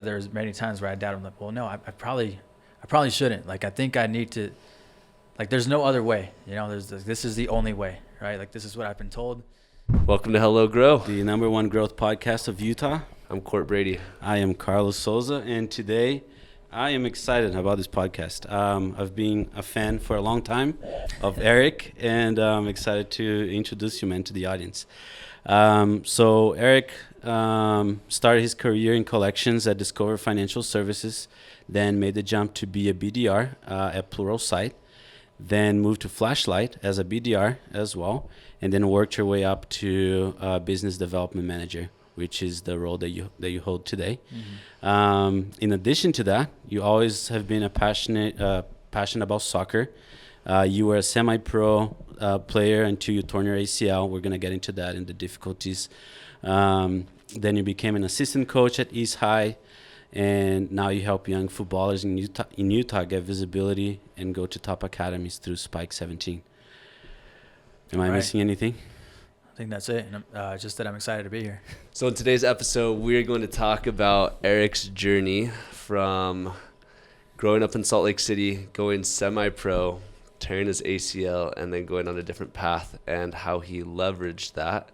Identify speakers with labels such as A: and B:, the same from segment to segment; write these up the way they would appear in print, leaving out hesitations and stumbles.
A: There's many times where I doubt. I'm like, well, no, I probably shouldn't. Like, I think I need to. Like, there's no other way. This is the only way, right? Like, this is what I've been told.
B: Welcome to Hello Grow.
C: The number one growth podcast of Utah.
B: I'm Court Brady.
C: I am Carlos Souza, and today I am excited about this podcast. I've been a fan for a long time of Eric, and I'm excited to introduce you, man, to the audience. So Eric started his career in collections at Discover Financial Services, then made the jump to be a BDR at Pluralsight, then moved to Flashlight as a BDR as well, and then worked your way up to business development manager, which is the role that you hold today. Mm-hmm. In addition to that, you always have been a passionate about soccer. You were a semi-pro player until you torn your ACL. We're going to get into that and the difficulties. Then you became an assistant coach at East High, and now you help young footballers in Utah get visibility and go to top academies through Spike 17. Am I missing anything?
A: I think that's it. And just that I'm excited to be here.
B: So in today's episode, we're going to talk about Eric's journey from growing up in Salt Lake City, going semi-pro, tearing his ACL, and then going on a different path, and how he leveraged that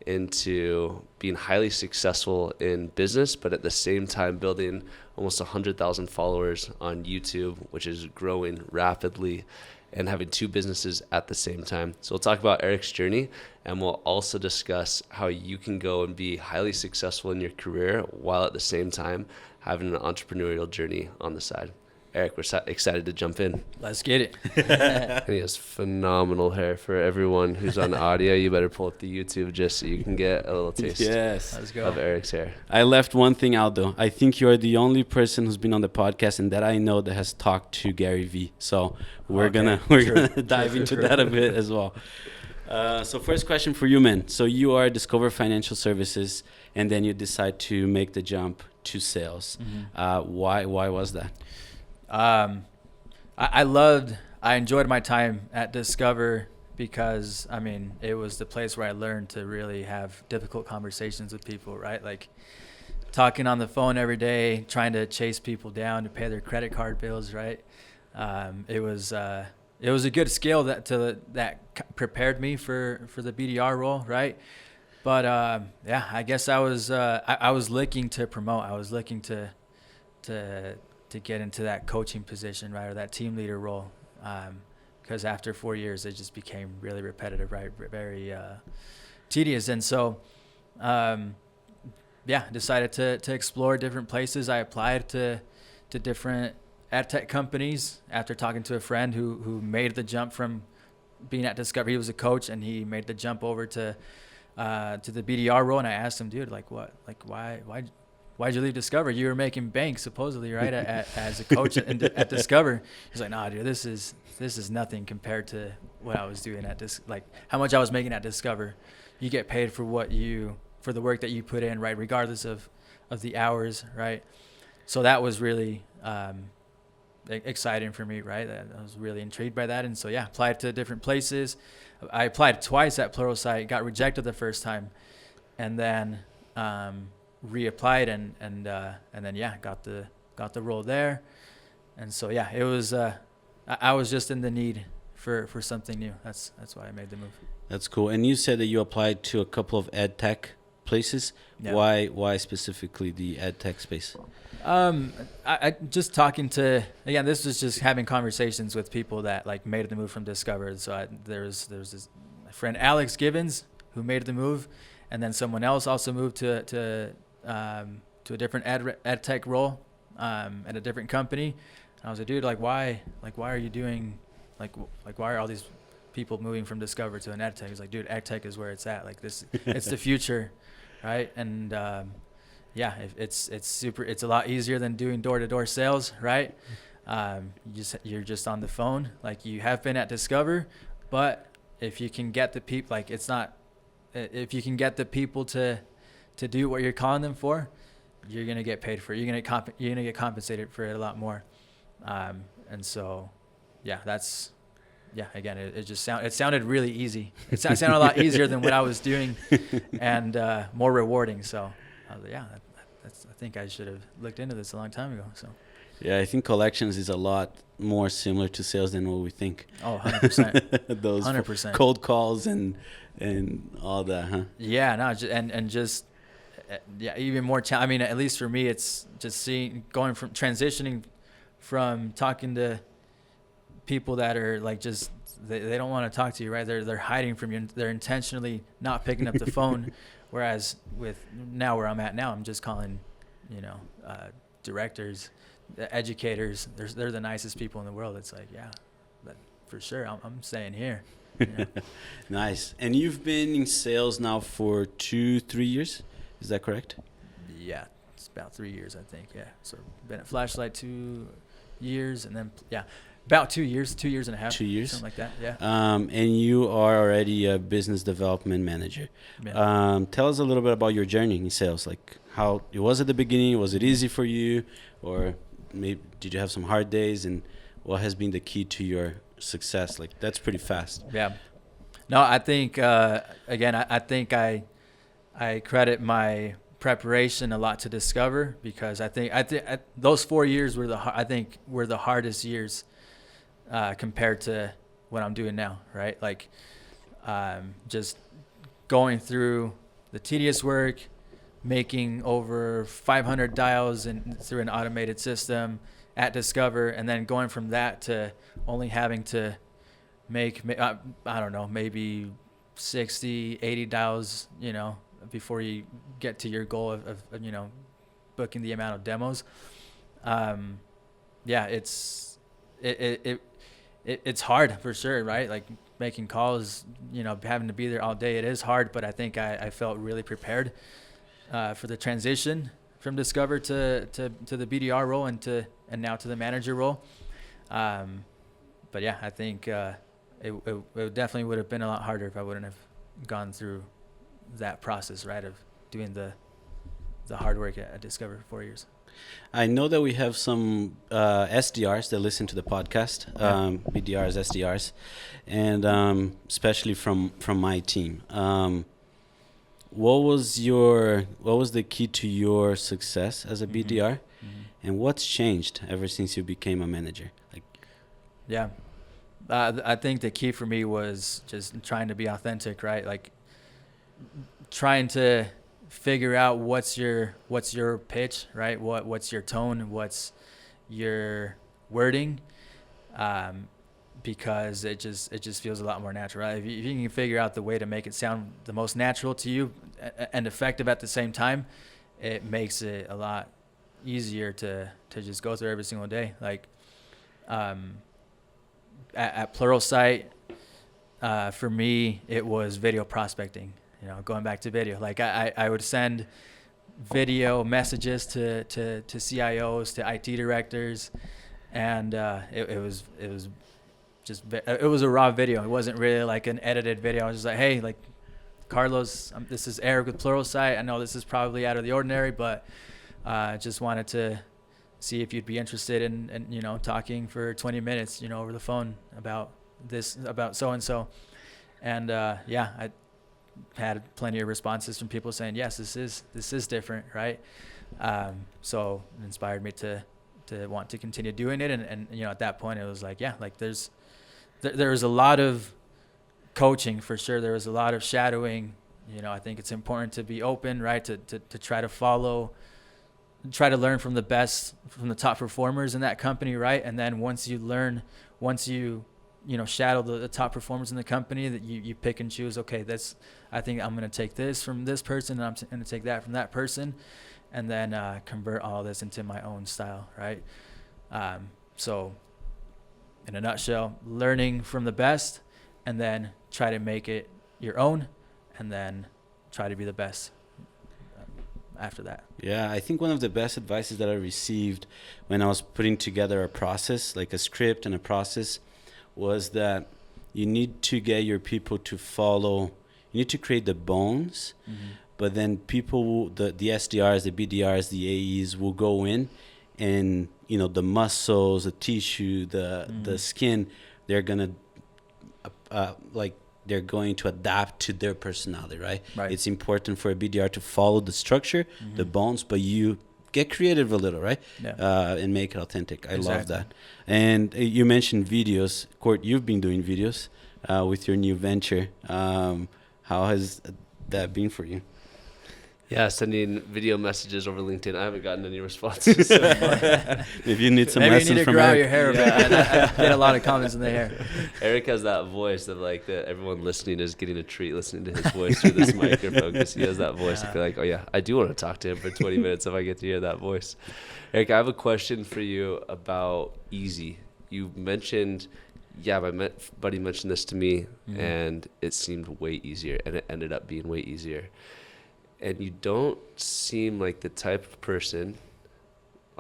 B: into being highly successful in business, but at the same time building almost 100,000 followers on YouTube, which is growing rapidly, and having two businesses at the same time. So we'll talk about Eric's journey, and we'll also discuss how you can go and be highly successful in your career while at the same time having an entrepreneurial journey on the side. Eric, we're excited to jump in.
A: Let's get it.
B: And he has phenomenal hair. For everyone who's on audio, you better pull up the YouTube just so you can get a little taste
A: Let's go.
B: of Eric's hair.
C: I left one thing out, though. I think you are the only person who's been on the podcast and that I know that has talked to Gary Vee. So we're gonna dive into that a bit as well. So first question for you, man. So you are Discover Financial Services, and then you decide to make the jump to sales. Mm-hmm. Why was that?
A: I enjoyed my time at Discover because, it was the place where I learned to really have difficult conversations with people, right? Like talking on the phone every day, trying to chase people down to pay their credit card bills, right? It was a good skill that prepared me for the BDR role, right? But I guess I was looking to promote. I was looking to get into that coaching position, right, or that team leader role, because after 4 years it just became really repetitive, right, very tedious. And so decided to explore different places. I applied to different ad tech companies after talking to a friend who made the jump from being at Discover. He was a coach, and he made the jump over to the BDR role. And I asked him, dude, why'd you leave Discover? You were making bank supposedly, right, as a coach at Discover. He's like, nah, dude, this is nothing compared to what I was doing like how much I was making at Discover. You get paid for the work that you put in, right, regardless of the hours, right? So that was really exciting for me, right? I was really intrigued by that. And so, applied to different places. I applied twice at Pluralsight, got rejected the first time, and then reapplied and then got the role there. And so it was I was just in the need for something new. That's why I made the move.
C: That's cool. And you said that you applied to a couple of ed tech places.
A: Yeah.
C: Why specifically the ed tech space?
A: I just talking to, again, this was just having conversations with people that like made the move from Discover. So there was this my friend Alex Gibbons who made the move, and then someone else also moved to a different ed tech role at a different company. And I was like, dude, why are you doing why are all these people moving from Discover to an ed tech? He's like, dude, ed tech is where it's at. Like this, it's the future, right? And it's a lot easier than doing door-to-door sales, right? You're just on the phone, like you have been at Discover, but if you can get the people, if you can get the people to do what you're calling them for, you're gonna get paid for it. You're gonna get compensated for it a lot more. And so, again, it sounded really easy. It sounded a lot easier than what I was doing, and more rewarding. So, I was like, I think I should have looked into this a long time ago. So.
C: Yeah, I think collections is a lot more similar to sales than what we think.
A: Oh, 100%.
C: Those
A: 100%.
C: cold calls and all that, huh?
A: Yeah, no, and just yeah, even more. I mean, at least for me, it's just going from transitioning from talking to people that are like just they don't want to talk to you, right? They're hiding from you. They're intentionally not picking up the phone. Whereas with now where I'm at now, I'm just calling, directors, educators. They're the nicest people in the world. It's like, yeah, for sure. I'm staying here. You know?
C: Nice. And you've been in sales now for 2-3 years. Is that correct?
A: Yeah, it's about 3 years, I think. Yeah. So been at Flashlight 2 years, and then about 2 years, 2 years and a half.
C: 2 years,
A: something like that. Yeah.
C: And you are already a business development manager.
A: Yeah.
C: Tell us a little bit about your journey in sales. Like how it was at the beginning. Was it easy for you, or maybe did you have some hard days? And what has been the key to your success? Like that's pretty fast.
A: Yeah. No, I think again, I think I credit my preparation a lot to Discover, because I think those 4 years were the hardest years compared to what I'm doing now, right? Like just going through the tedious work, making over 500 dials through an automated system at Discover, and then going from that to only having to make I don't know, maybe 60, 80 dials, before you get to your goal of booking the amount of demos. Yeah, it's hard for sure, right? Like making calls, having to be there all day. It is hard, but I think I felt really prepared for the transition from Discover to the BDR role and now to the manager role. But yeah, I think it definitely would have been a lot harder if I wouldn't have gone through that process, right, of doing the hard work at Discover for 4 years.
C: I know that we have some SDRs that listen to the podcast, BDRs, SDRs, and especially from my team. What was the key to your success as a BDR, and what's changed ever since you became a manager?
A: Yeah, I think the key for me was just trying to be authentic, right? Like trying to figure out what's your pitch, right? What's your tone? What's your wording? Because it just feels a lot more natural, right? If you can figure out the way to make it sound the most natural to you and effective at the same time, it makes it a lot easier to just go through every single day. Like at Pluralsight, for me, it was video prospecting. Going back to video, like I would send video messages to CIOs, to IT directors, and it was a raw video. It wasn't really like an edited video. I was just like, hey, like Carlos, this is Eric with Pluralsight. I know this is probably out of the ordinary, but just wanted to see if you'd be interested in talking for 20 minutes, over the phone about so and so, and I had plenty of responses from people saying, yes, this is different, right? So it inspired me to want to continue doing it. And at that point it was like, yeah, like there was a lot of coaching for sure. There was a lot of shadowing. I think it's important to be open, right? To try to learn from the best, from the top performers in that company, right? And then once you shadow the top performers in the company, that you pick and choose, okay, I think I'm going to take this from this person, and I'm going to take that from that person, and then convert all this into my own style, right? So in a nutshell, learning from the best, and then try to make it your own, and then try to be the best after that.
C: Yeah, I think one of the best advices that I received when I was putting together a process, like a script and a process, was that you need to get your people to follow. You need to create the bones, but then people, the SDRs, the BDRs, the AEs will go in, and the muscles, the tissue, the skin, they're gonna they're going to adapt to their personality, right?
A: Right.
C: It's important for a BDR to follow the structure, the bones, but you get creative a little, right?
A: Yeah.
C: And make it authentic. I love
A: Exactly.
C: that. And you mentioned videos. Court, you've been doing videos with your new venture. How has that been for you?
B: Yeah, sending video messages over LinkedIn. I haven't gotten any responses. So far.
C: Maybe you need some
A: Maybe you
C: lessons
A: need to
C: from
A: grow out
C: Eric.
A: your hair a bit. I get a lot of comments in the hair.
B: Eric has that voice of like that everyone listening is getting a treat listening to his voice through this microphone, because he has that voice. I feel like, oh yeah, I do want to talk to him for 20 minutes if I get to hear that voice. Eric, I have a question for you about Easy. You mentioned, my buddy mentioned this to me, and it seemed way easier, and it ended up being way easier. And you don't seem like the type of person,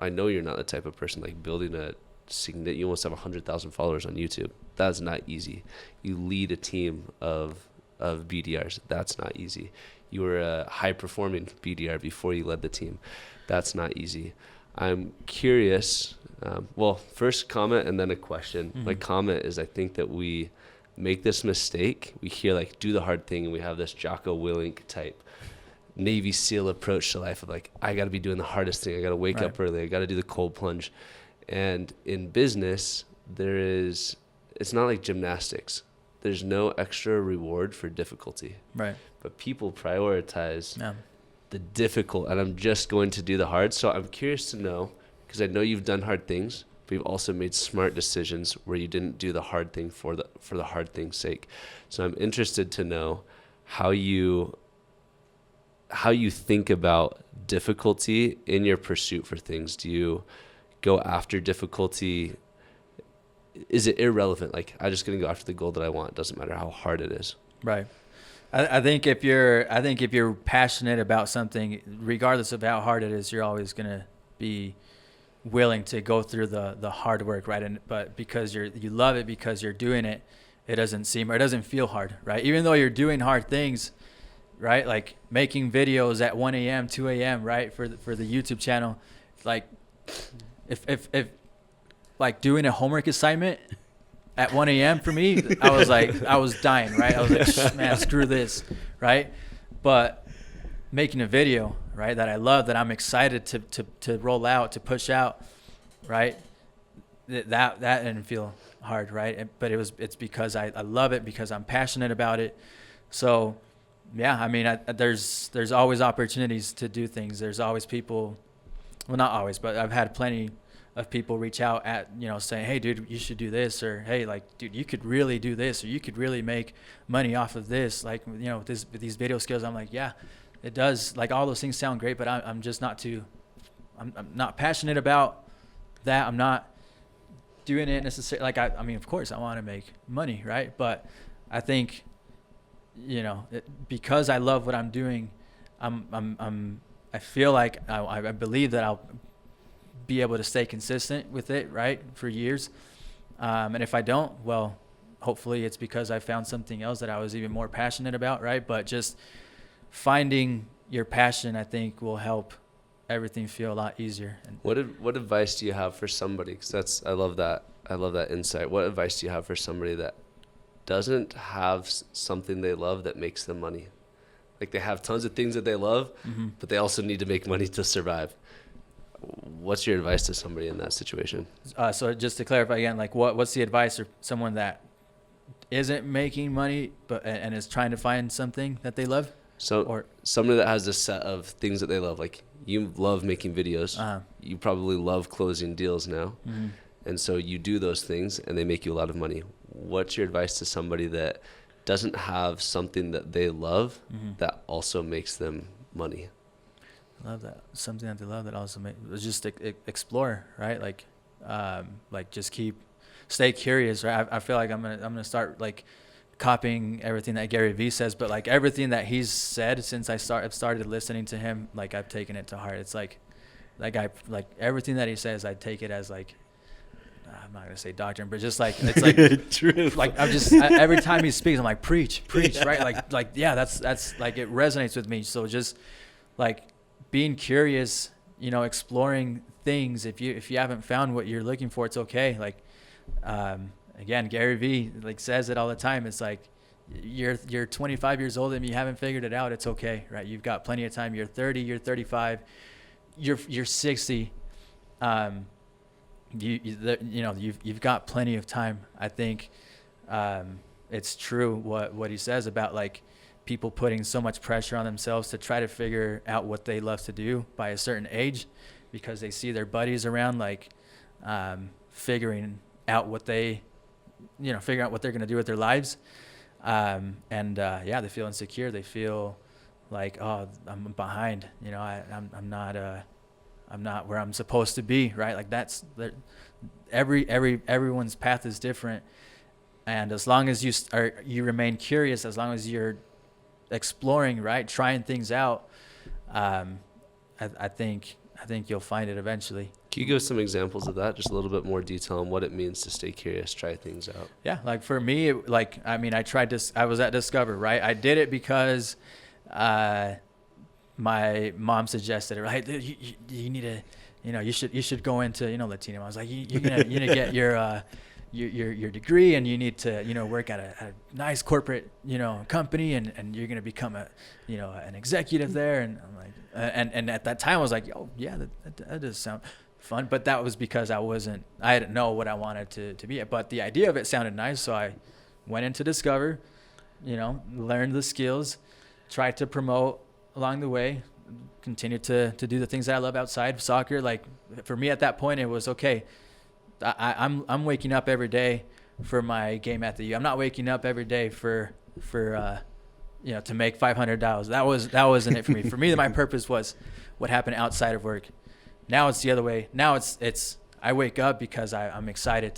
B: I know you're not the type of person like building you almost have 100,000 followers on YouTube. That's not easy. You lead a team of BDRs. That's not easy. You were a high performing BDR before you led the team. That's not easy. I'm curious, first comment and then a question. My comment is, I think that we make this mistake. We hear like, do the hard thing, and we have this Jocko Willink type Navy SEAL approach to life of like, I got to be doing the hardest thing. I got to wake up early. I got to do the cold plunge. And in business, it's not like gymnastics. There's no extra reward for difficulty.
A: Right.
B: But people prioritize the difficult, and I'm just going to do the hard. So I'm curious to know, because I know you've done hard things, but you've also made smart decisions where you didn't do the hard thing for the hard thing's sake. So I'm interested to know how you think about difficulty in your pursuit for things. Do you go after difficulty? Is it irrelevant? Like, I'm just going to go after the goal that I want. It doesn't matter how hard it is.
A: Right. I think if you're passionate about something, regardless of how hard it is, you're always going to be willing to go through the hard work, right? But because you love it, because you're doing it, it doesn't feel hard, right? Even though you're doing hard things, right? Like making videos at 1 a.m., 2 a.m., right? For the YouTube channel. Like if like doing a homework assignment at 1 a.m. for me, I was dying, right? I was like, man, screw this, right? But making a video, right, that I love, that I'm excited to roll out, to push out, right? That didn't feel hard, right? But it's because I love it, because I'm passionate about it. So yeah, I mean, there's always opportunities to do things. There's always people, well, not always, but I've had plenty of people reach out at, saying, hey, dude, you should do this, or hey, like, dude, you could really do this, or you could really make money off of this, like, these video skills. I'm like, yeah, it does. Like, all those things sound great, but I'm just not I'm not passionate about that. I'm not doing it necessarily. Like, I mean, of course, I want to make money, right? But I think, because I love what I'm doing, I feel like I believe that I'll be able to stay consistent with it, right, for years. And if I don't, well, hopefully it's because I found something else that I was even more passionate about, right? But just finding your passion, I think, will help everything feel a lot easier. And
B: What advice do you have for somebody? Because I love that insight. What advice do you have for somebody that doesn't have something they love that makes them money? Like, they have tons of things that they love, but they also need to make money to survive. What's your advice to somebody in that situation?
A: So just to clarify again, like, what's the advice for someone that isn't making money and is trying to find something that they love?
B: So somebody that has a set of things that they love, like you love making videos, you probably love closing deals now, and so you do those things and they make you a lot of money. What's your advice to somebody that doesn't have something that they love that also makes them money?
A: I love that. Something that they love that also just explore, right? Like just stay curious, right? I feel like I'm gonna start like copying everything that Gary Vee says, but like everything that he's said since I've started listening to him, like I've taken it to heart. It's like everything that he says, I take it as like, I'm not gonna say doctrine, but just like it's like
C: Truth.
A: like I'm just every time he speaks, I'm like preach, yeah. Right? Like yeah, that's like it resonates with me. So just like being curious, exploring things. If you haven't found what you're looking for, it's okay. Like again, Gary Vee like says it all the time. It's like you're 25 years old and you haven't figured it out, it's okay, right? You've got plenty of time. You're 30, you're 35, you're 60. You've got plenty of time. I think it's true what he says about like people putting so much pressure on themselves to try to figure out what they love to do by a certain age, because they see their buddies around like figuring out what they're going to do with their lives. They feel insecure. They feel like, oh, I'm behind, I'm not where I'm supposed to be. Right. Like everyone's path is different. And as long as you remain curious, as long as you're exploring, right, trying things out, I think you'll find it eventually.
B: Can you give us some examples of that? Just a little bit more detail on what it means to stay curious, try things out.
A: Yeah, like for me, I was at Discover, right? I did it because my mom suggested it, right? Dude, you need to, you should go into, Latino. I was like, you're gonna get your degree, and you need to, work at a nice corporate, company, and you're gonna become an executive there. And I'm like, and at that time I was like, oh yeah, that does sound fun. But that was because I didn't know what I wanted to be. But the idea of it sounded nice, so I went into Discover, learned the skills, tried to promote along the way, continued to do the things that I love outside soccer. Like for me at that point, it was okay. I'm waking up every day for my game at the U. I'm not waking up every day for to make $500. That wasn't it for me. For me, my purpose was what happened outside of work. Now it's the other way. Now it's I wake up because I'm excited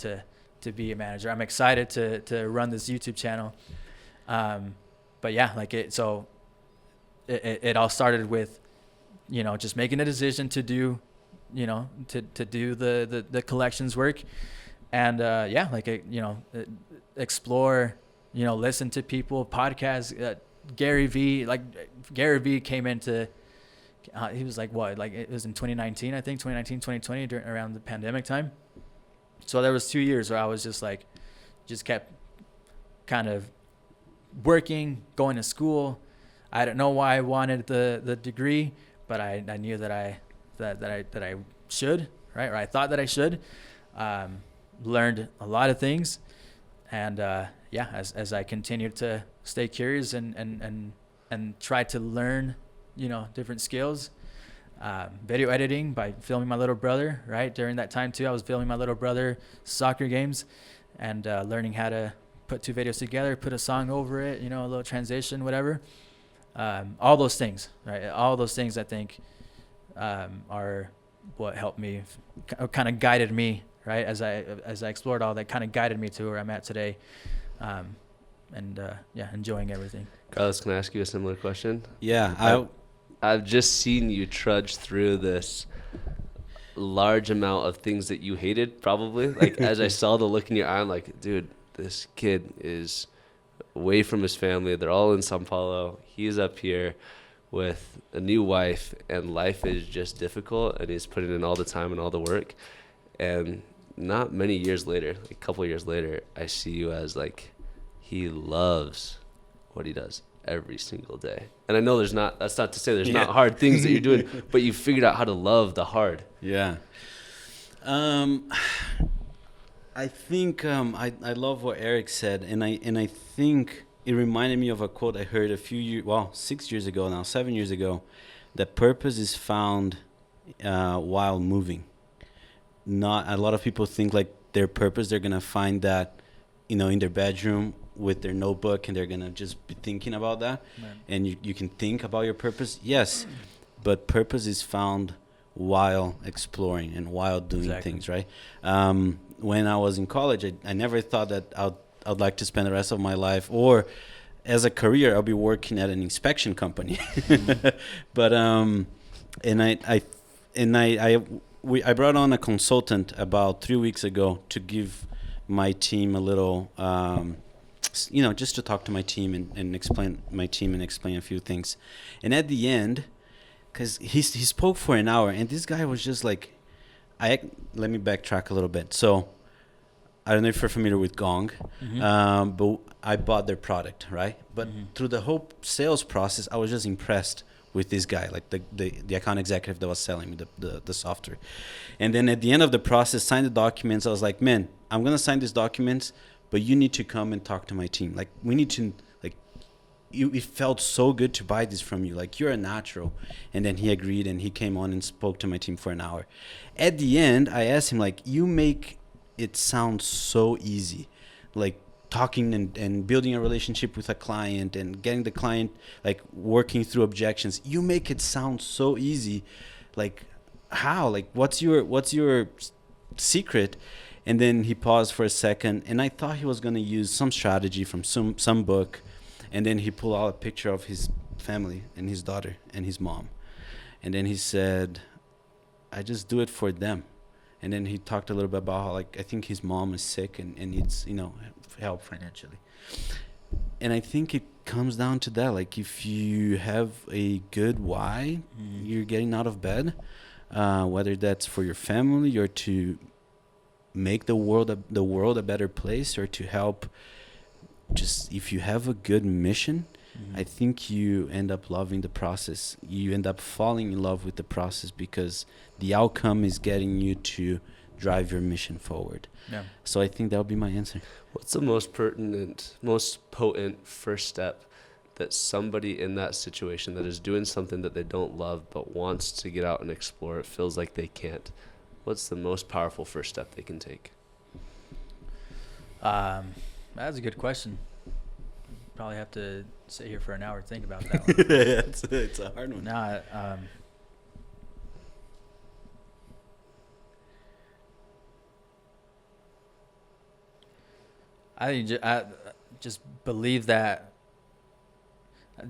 A: to be a manager. I'm excited to run this YouTube channel. But yeah, like it all started with, just making a decision to do, to do the collections work, and explore, listen to people, podcasts, Gary Vee came into, he was like, what, like it was in 2019, I think 2020 around the pandemic time. So there was 2 years where I was just kept kind of working, going to school. I don't know why I wanted the degree, but I knew that I should, right? Or I thought that I should. Learned a lot of things, and as I continued to stay curious and try to learn, different skills. Video editing by filming my little brother, right? During that time too, I was filming my little brother soccer games, and learning how to put two videos together, put a song over it, a little transition, whatever. All those things, right? All those things I think are what helped me, kind of guided me, right? As I explored all that, kind of guided me to where I'm at today, enjoying everything.
B: Carlos, can I ask you a similar question?
C: Yeah,
B: I've just seen you trudge through this large amount of things that you hated, probably. Like as I saw the look in your eye, I'm like, dude, this kid is away from his family. They're all in Sao Paulo. He's up here with a new wife, and life is just difficult, and he's putting in all the time and all the work. And not many years later, like a couple of years later, I see you as like, he loves what he does every single day. And I know that's not to say there's not hard things that you're doing, but you figured out how to love the hard.
C: Yeah. I think I love what Eric said, and I think it reminded me of a quote I heard 6 years ago now, 7 years ago, that purpose is found while moving. Not a lot of people think like their purpose, they're gonna find that, in their bedroom with their notebook, and they're gonna just be thinking about that. Man. And you can think about your purpose, yes, but purpose is found while exploring and while doing things, right? When I was in college, I never thought that I'd like to spend the rest of my life, or as a career, I'll be working at an inspection company. But I brought on a consultant about 3 weeks ago to give my team a little, just to talk to my team and explain my team and explain a few things. And at the end, because he spoke for an hour, and this guy was just like, let me backtrack a little bit. So I don't know if you're familiar with Gong,
A: Mm-hmm.
C: but I bought their product, right? But through the whole sales process, I was just impressed with this guy, like the account executive that was selling me the software. And then at the end of the process, signed the documents. I was like, man, I'm going to sign these documents, but you need to come and talk to my team. Like, we need to, like, it felt so good to buy this from you. Like, you're a natural. And then he agreed, and he came on and spoke to my team for an hour. At the end, I asked him, like, you make it sound so easy. Like, talking and building a relationship with a client and getting the client, like, working through objections. You make it sound so easy. Like, how? Like, what's your secret? And then he paused for a second, and I thought he was going to use some strategy from some book. And then he pulled out a picture of his family and his daughter and his mom. And then he said, I just do it for them. And then he talked a little bit about how, like, I think his mom is sick and needs, help financially. And I think it comes down to that. Like, if you have a good why, you're getting out of bed, whether that's for your family or to make the world a better place, or to help. Just if you have a good mission, I think you end up loving the process. You end up falling in love with the process because the outcome is getting you to drive your mission forward.
A: Yeah.
C: So I think that would be my answer.
B: What's the most potent first step that somebody in that situation that is doing something that they don't love but wants to get out and explore, it feels like they can't? What's the most powerful first step they can take?
A: That's a good question. Probably have to sit here for an hour and think about that one.
C: It's a hard one.
A: Nah, I think I just believe that.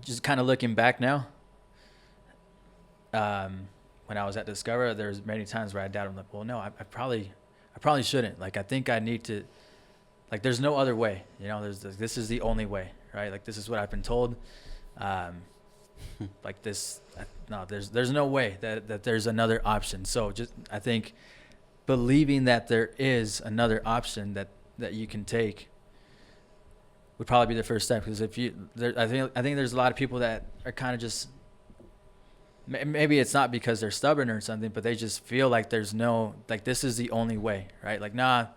A: Just kind of looking back now, when I was at Discover, there's many times where I doubted. I'm like, well, no, I probably shouldn't. Like, I think I need to. Like, there's no other way. This is the only way, right? Like, this is what I've been told. Like this, no, there's no way that there's another option. So just, I think, believing that there is another option that you can take would probably be the first step. Because I think there's a lot of people that are kind of just, maybe it's not because they're stubborn or something, but they just feel like there's no, like, this is the only way, right? Like, nah,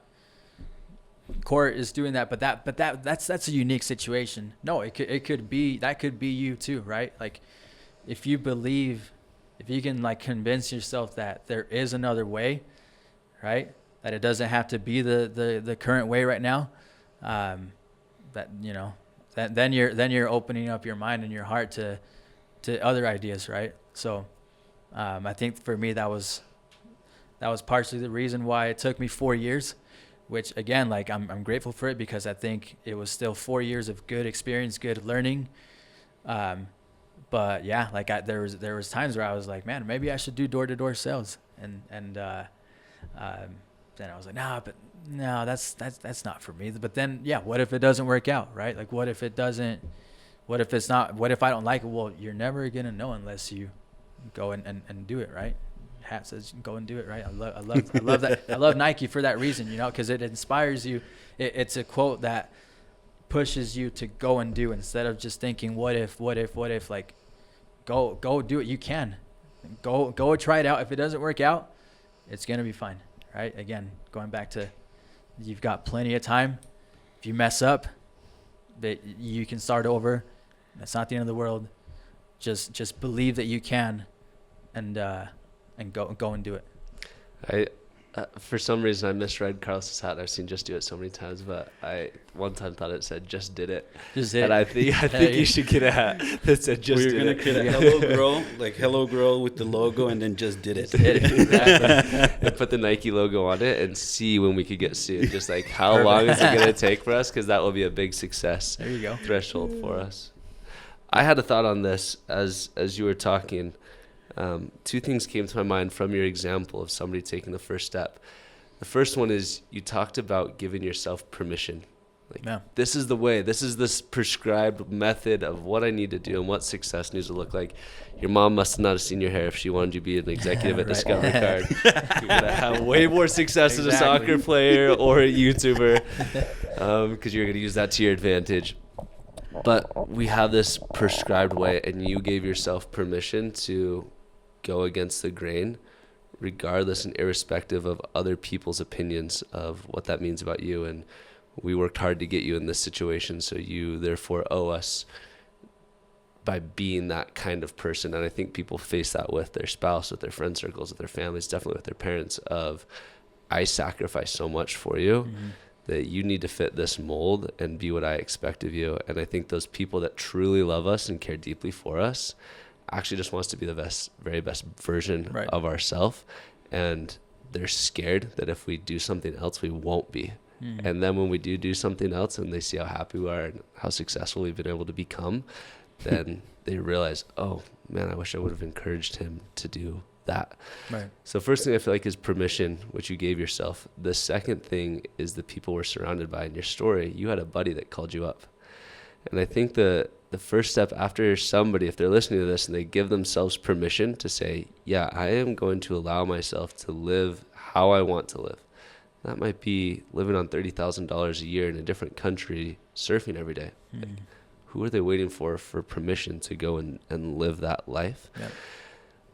A: Court is doing that, but that's a unique situation. No, it could be you too, right? Like, if you can, like, convince yourself that there is another way, right? That it doesn't have to be the current way right now. Then you're opening up your mind and your heart to other ideas, right? So, I think for me that was partially the reason why it took me 4 years. Which, again, like, I'm grateful for it, because I think it was still 4 years of good experience, good learning. But yeah, like, there was times where I was like, man, maybe I should do door-to-door sales. And then I was like, no, that's not for me. But then, yeah, what if it doesn't work out, right? Like, what if it's not, what if I don't like it? Well, you're never going to know unless you go and do it, right? Hat says go and do it, right? I love that. I love Nike for that reason, because it inspires you. It's a quote that pushes you to go and do, instead of just thinking what if. Like, go do it. You can go try it out. If it doesn't work out, it's gonna be fine, right? Again, going back to, you've got plenty of time. If you mess up, that you can start over. That's not the end of the world. Just believe that you can, and go and do it.
B: I for some reason I misread Carlos's hat. I've seen Just Do It so many times, but I one time thought it said Just Did It.
A: Just did
B: and
A: it.
B: I think you should get a hat that said Just Did It.
C: We're gonna create a hello girl with the logo, and then Just Did It.
B: Exactly. And put the Nike logo on it and see when we could get sued. Just like, how long is it gonna take for us? Because that will be a big success.
A: There you go.
B: Threshold for us. I had a thought on this as you were talking. Two things came to my mind from your example of somebody taking the first step. The first one is, you talked about giving yourself permission Like,
A: Yeah.
B: this is the way. This is this prescribed method of what I need to do and what success needs to look like. Your mom must not have seen your hair if she wanted you to be an executive at
A: Right.
B: Discovery Card. You're going to have way more success as a
A: Exactly.
B: soccer player or a YouTuber because you're going to use that to your advantage. But we have this prescribed way, and you gave yourself permission to go against the grain, regardless and irrespective of other people's opinions of what that means about you. And we worked hard to get you in this situation, so you therefore owe us by being that kind of person. And I think people face that with their spouse, with their friend circles, with their families, definitely with their parents, of I sacrifice so much for you that you need to fit this mold and be what I expect of you. And I think those people that truly love us and care deeply for us actually just wants to be the best, very best version
A: Right.
B: of ourselves. And they're scared that if we do something else, we won't be. And then when we do something else and they see how happy we are and how successful we've been able to become, then they realize, oh man, I wish I would have encouraged him to do that.
A: Right.
B: So first thing I feel like is permission, which you gave yourself. The second thing is the people we're surrounded by. In your story, you had a buddy that called you up. And I think the first step after somebody, if they're listening to this and they give themselves permission to say, yeah, I am going to allow myself to live how I want to live. That might be living on $30,000 a year in a different country, surfing every day. Like, who are they waiting for permission to go and live that life?
A: Yep.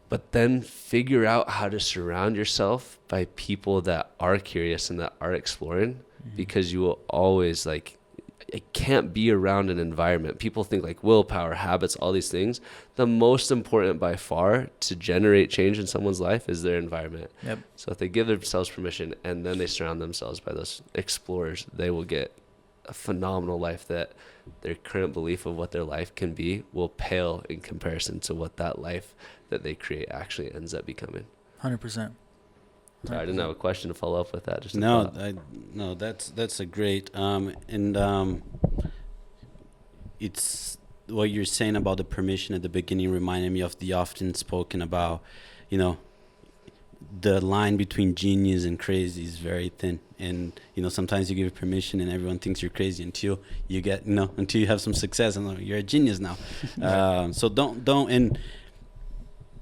B: But then figure out how to surround yourself by people that are curious and that are exploring, because you will always, like, it can't be around an environment. People think like willpower, habits, all these things. The most important by far to generate change in someone's life is their environment.
A: Yep.
B: So if they give themselves permission and then they surround themselves by those explorers, they will get a phenomenal life that their current belief of what their life can be will pale in comparison to what that life that they create actually ends up becoming.
A: 100%.
B: Sorry, I didn't have a question to follow up with that. Just a
C: No,
B: thought.
C: that's a great it's what you're saying about the permission at the beginning reminded me of the often spoken about, you know, the line between genius and crazy is very thin. And, you know, sometimes you give permission and everyone thinks you're crazy until you get, you know, until you have some success and you're a genius now. So don't, and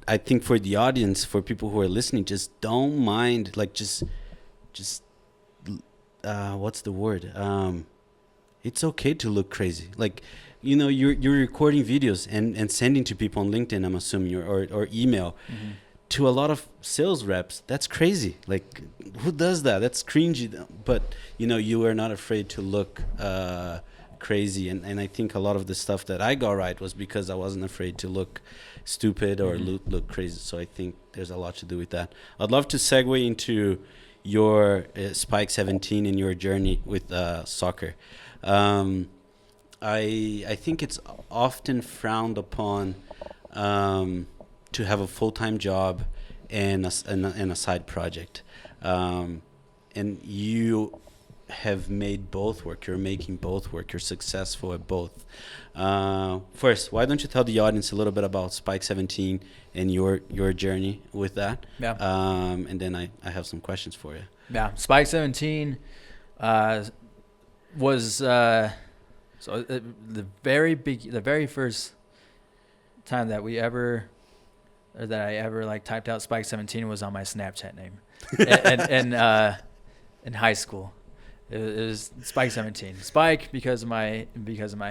C: I think for the audience, for people who are listening, just don't mind, like, just what's the word? It's okay to look crazy. Like, you know, you're recording videos and sending to people on LinkedIn, I'm assuming, or email. To a lot of sales reps, that's crazy. Like, who does that? That's cringy. But, you know, you are not afraid to look crazy. And I think a lot of the stuff that I got right was because I wasn't afraid to look stupid or look crazy. So I think there's a lot to do with that. I'd love to segue into your Spike 17 and your journey with soccer. I think it's often frowned upon to have a full-time job and a side project. And you have made both work. You're making both work. You're successful at both. First, why don't you tell the audience a little bit about Spike 17 and your journey with that?
A: Yeah.
C: And then I have some questions for you.
A: Yeah. Spike 17 was the very first time that I ever like typed out Spike 17 was on my Snapchat name, and in high school. It was Spike 17. Spike because of my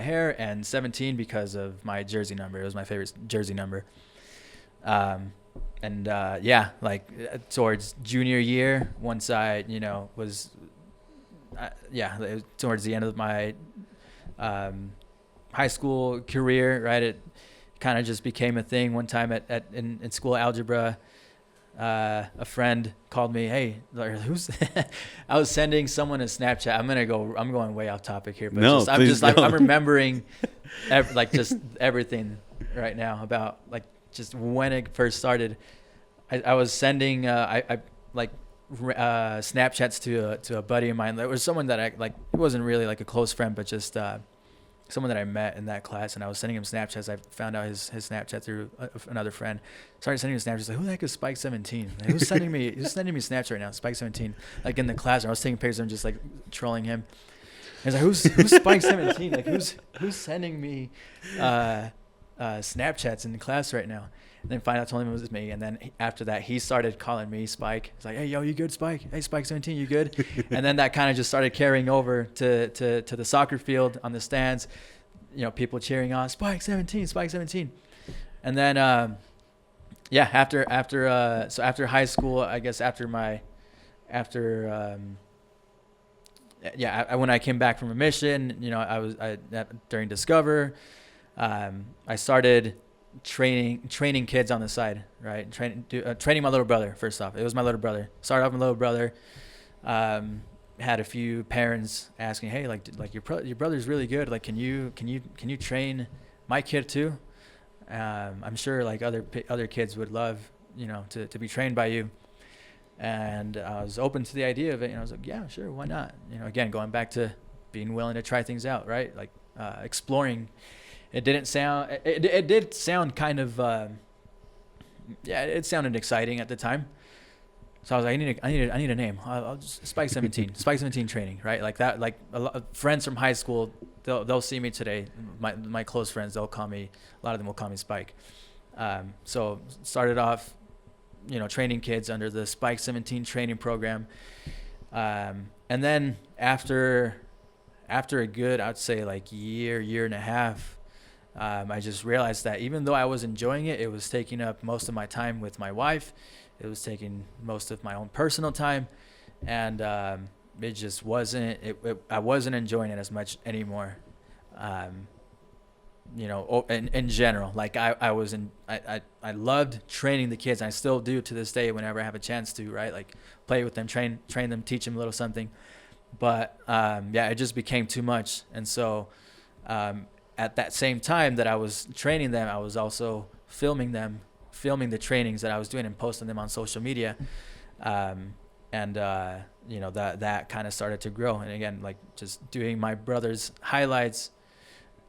A: hair, and 17 because of my jersey number. It was my favorite jersey number. Towards junior year, once I, was towards the end of my high school career, right? It kind of just became a thing. One time in school algebra, a friend called me, hey, who's I was sending someone a Snapchat. I'm going way off topic here, but I'm remembering just everything right now about like just when it first started. I was sending Snapchats to a buddy of mine. There was someone that I like. It wasn't really like a close friend, but just someone that I met in that class, and I was sending him Snapchats. I found out his Snapchat through another friend. Started sending him Snapchats. Like, who the heck is Spike 17? Like, who's sending me Snapchat right now? Spike 17. Like in the class, I was taking pictures of him, just like trolling him. He's like, who's Spike 17? Like, who's sending me Snapchats in the class right now? And then finally I told him it was me. And then after that, he started calling me Spike. He's like, hey, yo, you good, Spike? Hey, Spike 17, you good? And then that kind of just started carrying over to the soccer field on the stands. You know, people cheering on Spike 17, Spike 17. And then, after high school, I guess when I came back from a mission, you know, during Discover, I started training kids on the side, right? Training my little brother. First off, it was my little brother. Started off with my little brother. Had a few parents asking, hey, like your brother's really good. Like, can you train my kid too? I'm sure like other kids would love, you know, to be trained by you. And I was open to the idea of it. And I was like, yeah, sure, why not? You know, again, going back to being willing to try things out, right? Like exploring. It did sound kind of, it sounded exciting at the time. So I was like, I need a name. I'll just Spike 17, Spike 17 training, right? Like that, like a lot of friends from high school, they'll see me today. My close friends, a lot of them will call me Spike. So started off, you know, training kids under the Spike 17 training program. And then after a good, I'd say like year and a half, I just realized that even though I was enjoying it, it was taking up most of my time with my wife. It was taking most of my own personal time, and it just wasn't. I wasn't enjoying it as much anymore. You know, in general, like I loved training the kids, and I still do to this day whenever I have a chance to, right? Like play with them, train them, teach them a little something. But it just became too much, and so at that same time that I was training them, I was also filming the trainings that I was doing and posting them on social media. You know, that kind of started to grow. And again, like just doing my brother's highlights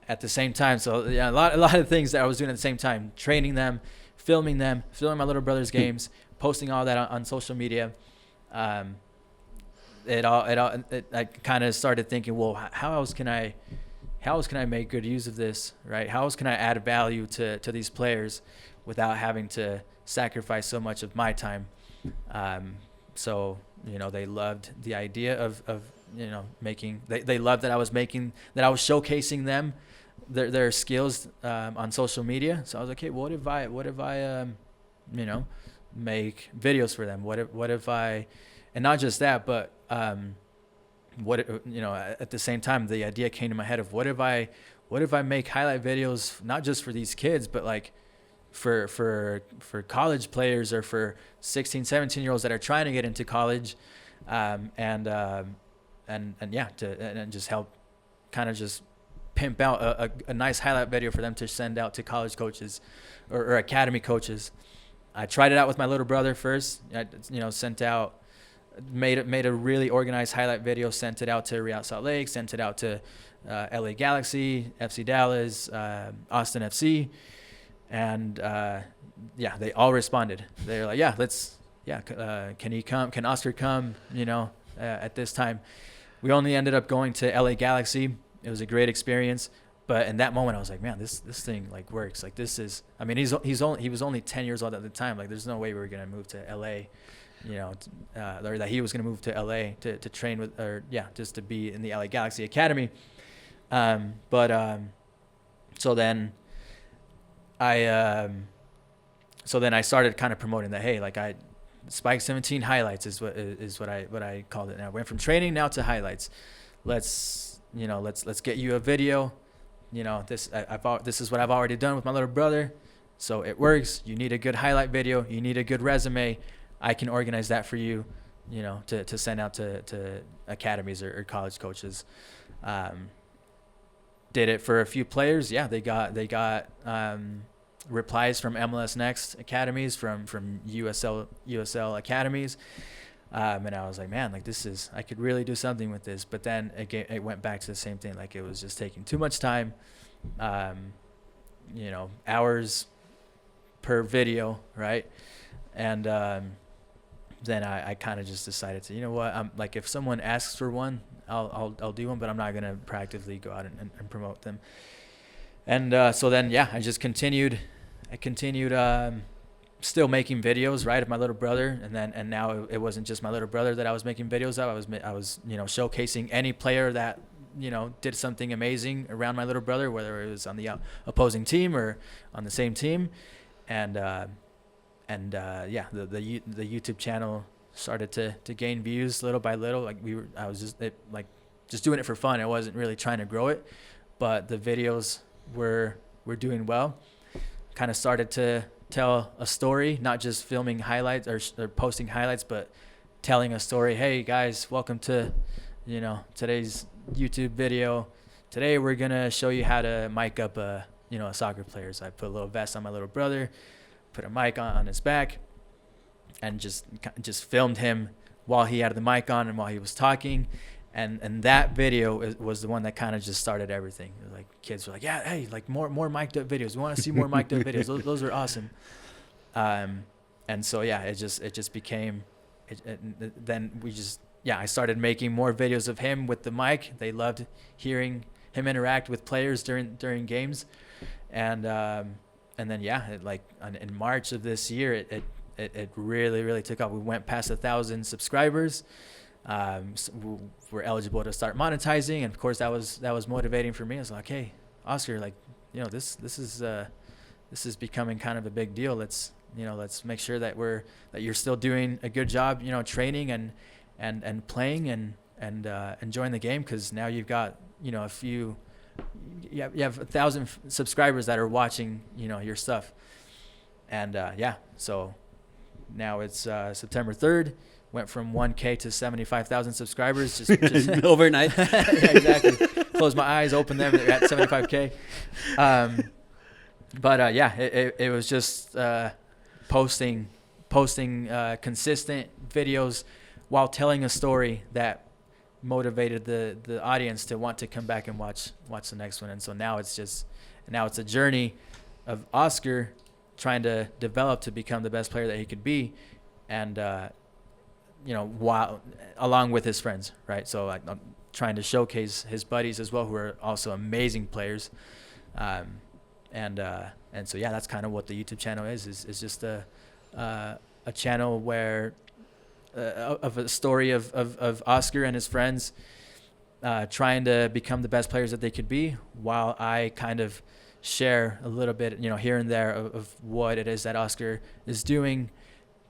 A: at the same time. So yeah, a lot of things that I was doing at the same time, training them, filming my little brother's games, posting all that on social media. I kind of started thinking, well, how else can I make good use of this, right? How else can I add value to these players without having to sacrifice so much of my time? So, you know, they loved the idea of you know, they loved that I was showcasing them, their skills on social media. So I was like, hey, what if I you know, make videos for them? What if I, and not just that, but you know, at the same time, the idea came to my head of what if I make highlight videos, not just for these kids, but like for college players or for 16, 17-year-olds that are trying to get into college, and just help kind of just pimp out a nice highlight video for them to send out to college coaches or academy coaches. I tried it out with my little brother first. I, you know, made a really organized highlight video, sent it out to Real Salt Lake, sent it out to LA Galaxy, FC Dallas, Austin FC, and they all responded. They're like, can he come? Can Oscar come? You know, at this time, we only ended up going to LA Galaxy. It was a great experience, but in that moment, I was like, man, this thing like works. Like this is, I mean, he was only 10 years old at the time. Like there's no way we were gonna move to LA. You know, or that he was going to move to LA to train with, just to be in the LA Galaxy Academy. So then I started kind of promoting that, hey, like Spike 17 highlights is what I called it. Now I went from training now to highlights. Let's get you a video. You know, this is what I've already done with my little brother. So it works. You need a good highlight video. You need a good resume. I can organize that for you, you know, to send out to academies or college coaches. Did it for a few players. Yeah, they got replies from MLS Next academies, from USL academies. And I was like, man, like I could really do something with this. But then it went back to the same thing. Like it was just taking too much time, you know, hours per video, right? And then I kind of just decided to, you know what, I'm like, if someone asks for one, I'll do one, but I'm not gonna proactively go out and promote them. And so then I just continued. I continued still making videos, right, of my little brother, and now it wasn't just my little brother that I was making videos of. I was showcasing any player that did something amazing around my little brother, whether it was on the opposing team or on the same team, and the YouTube channel started to gain views little by little. I was just doing it for fun. I wasn't really trying to grow it, but the videos were doing well. Kind of started to tell a story, not just filming highlights or posting highlights, but telling a story. Hey guys, welcome to today's YouTube video. Today we're gonna show you how to mic up a soccer player. So I put a little vest on my little brother, put a mic on his back, and just filmed him while he had the mic on and while he was talking. And that video was the one that kind of just started everything. Like, kids were like, yeah, hey, like more mic'd up videos. We want to see more mic'd up videos. Those are awesome. And so it just became. I started making more videos of him with the mic. They loved hearing him interact with players during games, and then in March of this year, it really took off. We went past 1,000 subscribers. So we're eligible to start monetizing, and of course that was motivating for me. I was like, hey, Oscar, this is becoming kind of a big deal. Let's make sure that you're still doing a good job, training and playing and enjoying the game, because now you've got you have 1,000 subscribers that are watching your stuff, and so now it's September 3rd. Went from 1K to 75,000 subscribers just
C: overnight.
A: Yeah, exactly. Close my eyes, open them, they're at 75K. It was just posting consistent videos while telling a story that motivated the audience to want to come back and watch the next one. And so now it's a journey of Oscar trying to develop to become the best player that he could be, and while along with his friends, right? So I'm trying to showcase his buddies as well, who are also amazing players, and so that's kind of what the YouTube channel is just a channel where of a story of Oscar and his friends trying to become the best players that they could be, while I kind of share a little bit here and there of what it is that Oscar is doing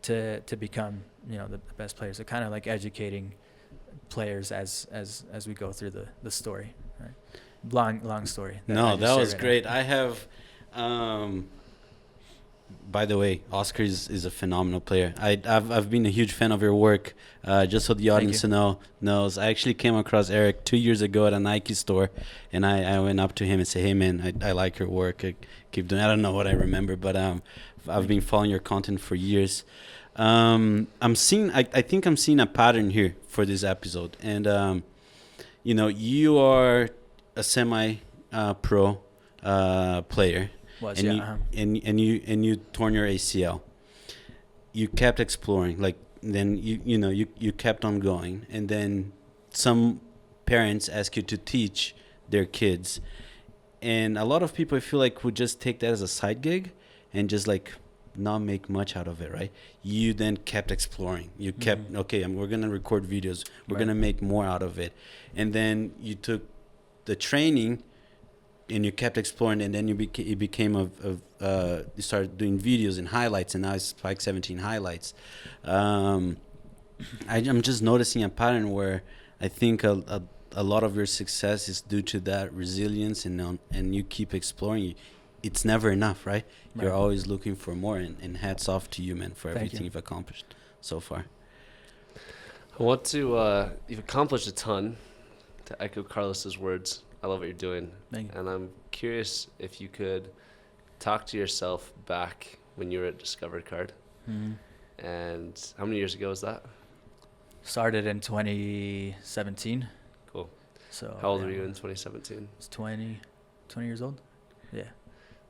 A: to become the best players. So kind of like educating players as we go through the story, right? Long story.
C: No, that was great. I have by the way, Oscar is a phenomenal player. I've been a huge fan of your work. Just so the audience knows, I actually came across Eric 2 years ago at a Nike store, and I went up to him and said, hey man, I like your work. I keep doing. I don't know what I remember, but I've been following your content for years. I think I'm seeing a pattern here for this episode, and you are a semi pro player. And you torn your ACL. You kept exploring, then you kept on going, and then some parents ask you to teach their kids, and a lot of people, I feel like, would just take that as a side gig and just not make much out of it, right? You then kept exploring. You kept we're gonna record videos. We're gonna make more out of it, and then you took the training. And you kept exploring, and then it became you started doing videos and highlights, and now it's Spike 17 highlights. I'm just noticing a pattern where I think a lot of your success is due to that resilience, and you keep exploring. It's never enough, right? You're always looking for more, and hats off to you, man, for everything you've accomplished so far.
B: I want to, you've accomplished a ton, to echo Carlos's words. I love what you're doing.
A: Thank you.
B: And I'm curious if you could talk to yourself back when you were at Discover Card.
A: Mm-hmm.
B: And how many years ago was that?
A: Started in 2017.
B: Cool.
A: So
B: how old were you in 2017?
A: I was 20 years old. Yeah.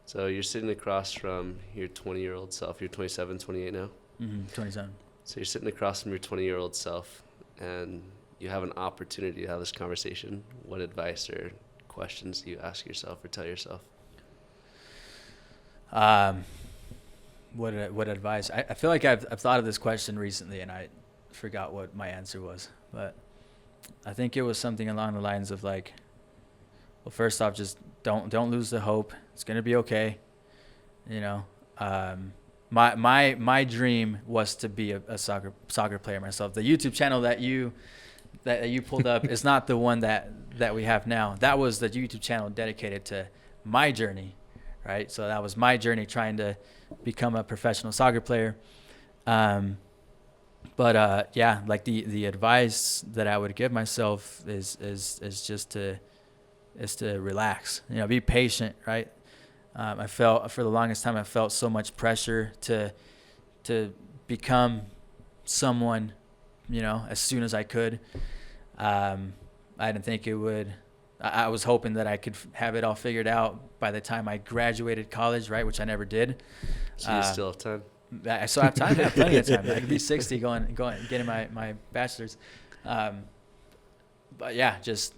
B: So you're sitting across from your 20-year-old self. You're 27, 28 now?
A: Mm-hmm. 27.
B: So you're sitting across from your 20-year-old self, and you have an opportunity to have this conversation. What advice or questions do you ask yourself or tell yourself?
A: What advice? I feel like I've thought of this question recently, and I forgot what my answer was. But I think it was something along the lines of like, well, first off, just don't lose the hope. It's gonna be okay. You know, my dream was to be a soccer player myself. The YouTube channel that you pulled up is not the one that we have now. That was the YouTube channel dedicated to my journey, right? So that was my journey trying to become a professional soccer player. But yeah, like the advice that I would give myself is just to relax. You know, be patient, right? I felt for the longest time I felt so much pressure to become someone, you know, as soon as I could. I didn't think it would. I was hoping that I could have it all figured out by the time I graduated college, right? Which I never did.
B: So you still have time.
A: I still have time. I have plenty of time. I could be 60 going getting my bachelor's. But yeah, just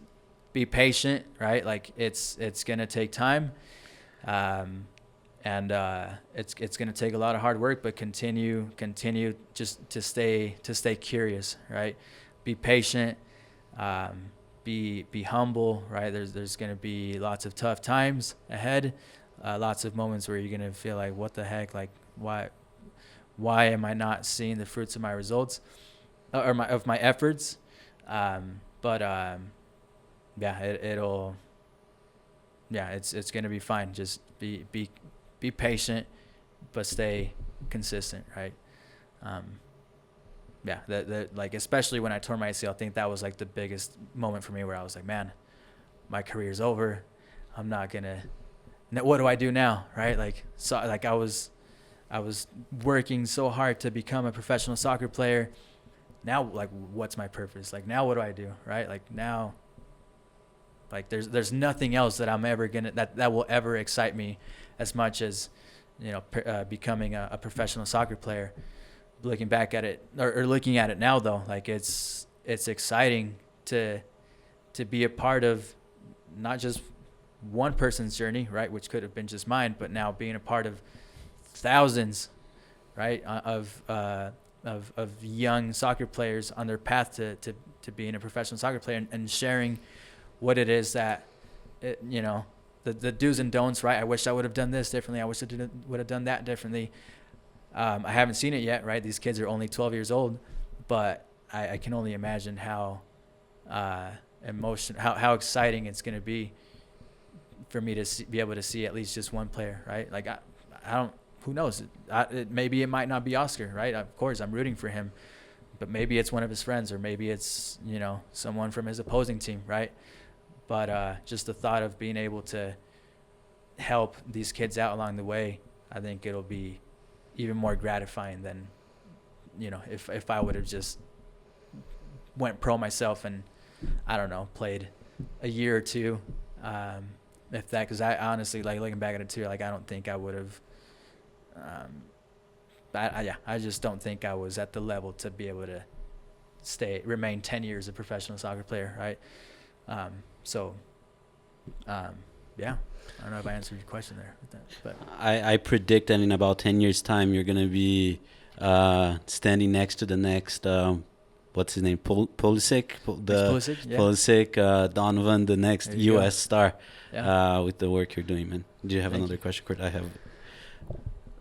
A: be patient, right? Like it's gonna take time, and it's gonna take a lot of hard work. But continue just to stay curious, right? Be patient. Be humble, right? There's gonna be lots of tough times ahead, lots of moments where you're gonna feel like, what the heck, like why am I not seeing the fruits of my results or my efforts? Yeah, it's gonna be fine. Just be patient, but stay consistent, right? Yeah, that like, especially when I tore my ACL, I think that was like the biggest moment for me where I was like, man, my career's over. I'm not gonna. What do I do now, right? Like, so like I was working so hard to become a professional soccer player. Now, like, what's my purpose? Like, now what do I do, right? Like now, like there's nothing else that I'm ever gonna that will ever excite me as much as, you know, becoming a professional soccer player. Looking back at it or looking at it now, though, like it's exciting to be a part of not just one person's journey, right, which could have been just mine, but now being a part of thousands, right, of young soccer players on their path to being a professional soccer player, and sharing what it is that you know, the do's and don'ts, right? I wish I would have done this differently. I wish I would have done that differently. I haven't seen it yet, right? These kids are only 12 years old, but I can only imagine how how exciting it's going to be for me to be able to see at least just one player, right? Like I don't, who knows? Maybe it might not be Oscar, right? Of course, I'm rooting for him, but maybe it's one of his friends, or maybe it's, you know, someone from his opposing team, right? But just the thought of being able to help these kids out along the way, I think it'll be even more gratifying than, you know, if I would have just went pro myself and, I don't know, played a year or two, if that, because I honestly, like, looking back at it too, like, I don't think I would have, I just don't think I was at the level to be able to remain 10 years a professional soccer player, right? Yeah, I don't know if I answered your question there with that, but
C: I predict that in about 10 years' time, you're going to be standing next to the next, what's his name, Pulisic?
A: Pulisic, yeah.
C: Pulisic, Donovan, the next U.S. star,
A: Yeah.
C: with the work you're doing, man. Do you have
A: Thank
C: another question, Kurt? I have.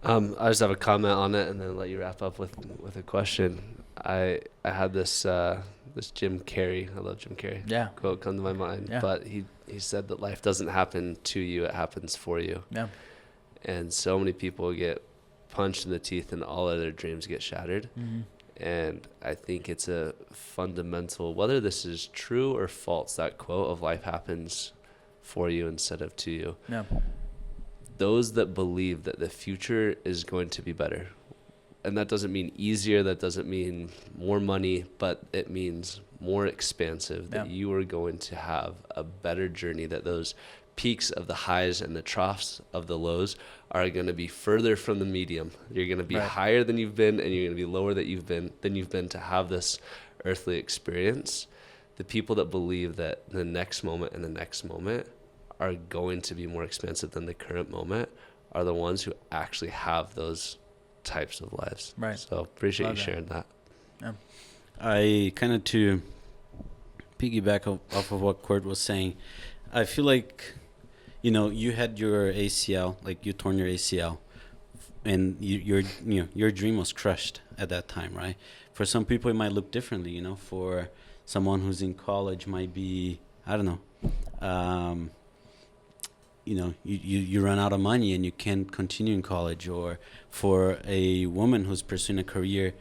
B: I just have a comment on it, and then let you wrap up with a question. I had this Jim Carrey, I love Jim Carrey,
A: Yeah.
B: quote come to my mind,
A: Yeah.
B: but he said that life doesn't happen to you, it happens for you.
A: Yeah.
B: And so many people get punched in the teeth and all of their dreams get shattered.
A: Mm-hmm.
B: And I think it's a fundamental, whether this is true or false, that quote of life happens for you instead of to you.
A: Yeah.
B: Those that believe that the future is going to be better, and that doesn't mean easier, that doesn't mean more money, but it means more expansive, that you are going to have a better journey, that those peaks of the highs and the troughs of the lows are going to be further from the medium. You're going to be
A: Right.
B: higher than you've been, and you're going to be lower than you've been to have this earthly experience. The people that believe that the next moment and the next moment are going to be more expensive than the current moment are the ones who actually have those types of lives.
A: Right.
B: So appreciate
A: Love
B: you
A: that.
B: sharing that.
C: I kind of, to piggyback off of what Kurt was saying, I feel like, you had your ACL, like you torn your ACL, and your dream was crushed at that time, right? For some people, it might look differently. For someone who's in college, might be, I don't know. You run out of money and you can't continue in college, or for a woman who's pursuing a career,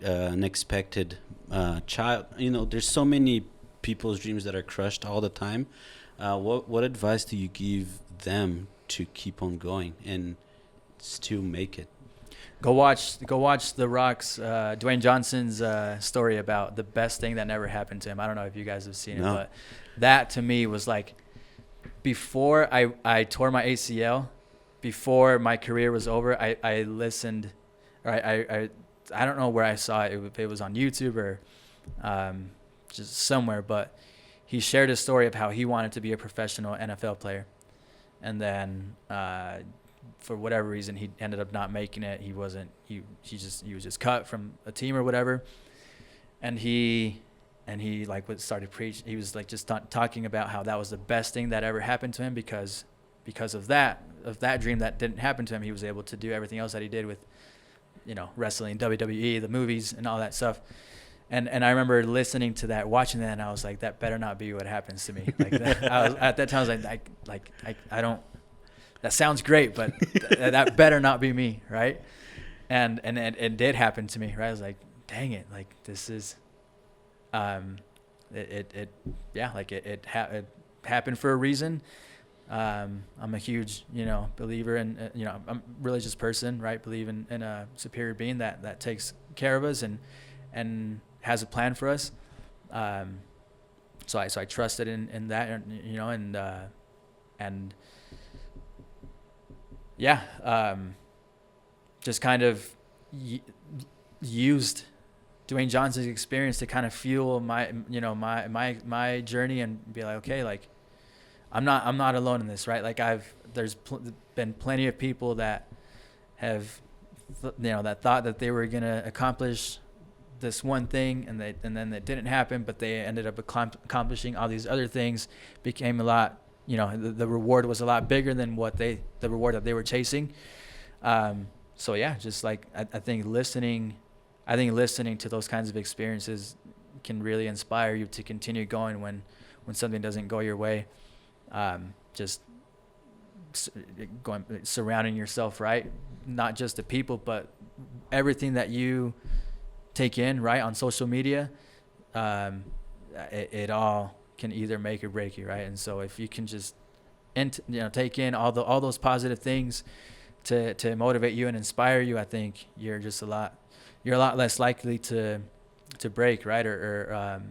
C: an expected child. There's so many people's dreams that are crushed all the time. What advice do you give them to keep on going and still make it?
A: Go watch The Rock's Dwayne Johnson's story about the best thing that never happened to him. I don't know if you guys have seen it, but that to me was like, before I tore my ACL, before my career was over, I listened, or I don't know where I saw it, if it was on YouTube or just somewhere, but he shared a story of how he wanted to be a professional NFL player. And then for whatever reason, he ended up not making it. He was just cut from a team or whatever. And he like started preaching. He was like just talking about how that was the best thing that ever happened to him, because of that dream that didn't happen to him, he was able to do everything else that he did with, wrestling, WWE, the movies, and all that stuff. And I remember listening to that, watching that, and I was like, that better not be what happens to me. Like that, at that time, I was like, I don't. That sounds great, but that better not be me, right? And it did happen to me, right? I was like, dang it, like this is, it happened for a reason. I'm a huge, believer in, I'm a religious person, right? Believe in a superior being that takes care of us and has a plan for us. So I trusted in that, and just kind of used Dwayne Johnson's experience to kind of fuel my journey and be like, okay, like I'm not alone in this, right? Like there's been plenty of people that have, that thought that they were going to accomplish this one thing and then it didn't happen, but they ended up accomplishing all these other things, became a lot, the reward was a lot bigger than the reward that they were chasing. So yeah, just like, I think listening to those kinds of experiences can really inspire you to continue going when something doesn't go your way. Just surrounding yourself, right? Not just the people, but everything that you take in, right, on social media. It all can either make or break you, right? And so if you can just take in all those positive things to motivate you and inspire you, I think you're a lot less likely to break, right, or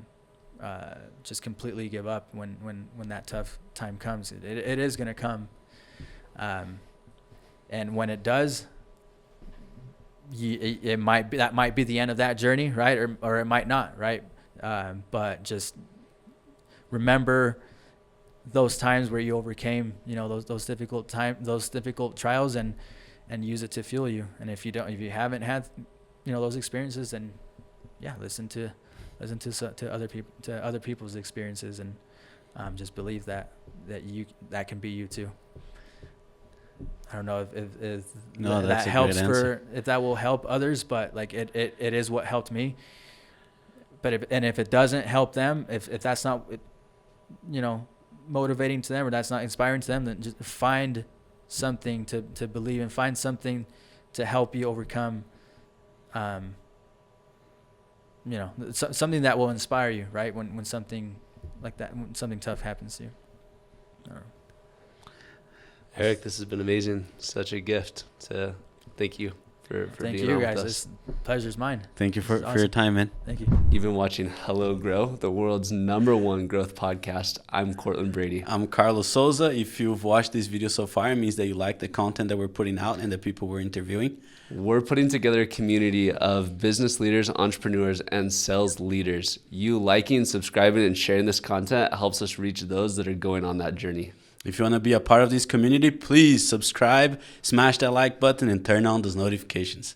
A: just completely give up when that tough time comes. It is going to come, and when it does, it might be the end of that journey, right, or it might not, right? But just remember those times where you overcame, those difficult trials, and use it to fuel you. And if you haven't had, those experiences, then listen to other people's experiences, and just believe that can be you too. I don't know if that helps if that will help others, but like it is what helped me. But if it doesn't help them, if that's not, motivating to them, or that's not inspiring to them, then just find something to believe in, find something to help you overcome, something that will inspire you, right? When something like that, when something tough happens to you.
B: Eric, this has been amazing. Such a gift. Thank you for
A: Thank
B: being
A: you
B: on
A: guys.
B: with
A: This
B: us.
A: pleasure's mine.
C: Thank you
A: This
C: for
A: is
C: your
A: awesome.
C: time, man.
A: Thank you.
B: You've been watching Hello Grow, the world's #1 growth podcast. I'm Cortland Brady.
C: I'm Carlos Souza. If you've watched this video so far, it means that you like the content that we're putting out and the people we're interviewing.
B: We're putting together a community of business leaders, entrepreneurs, and sales leaders. You liking, subscribing, and sharing this content helps us reach those that are going on that journey.
C: If you want to be a part of this community, please subscribe, smash that like button, and turn on those notifications.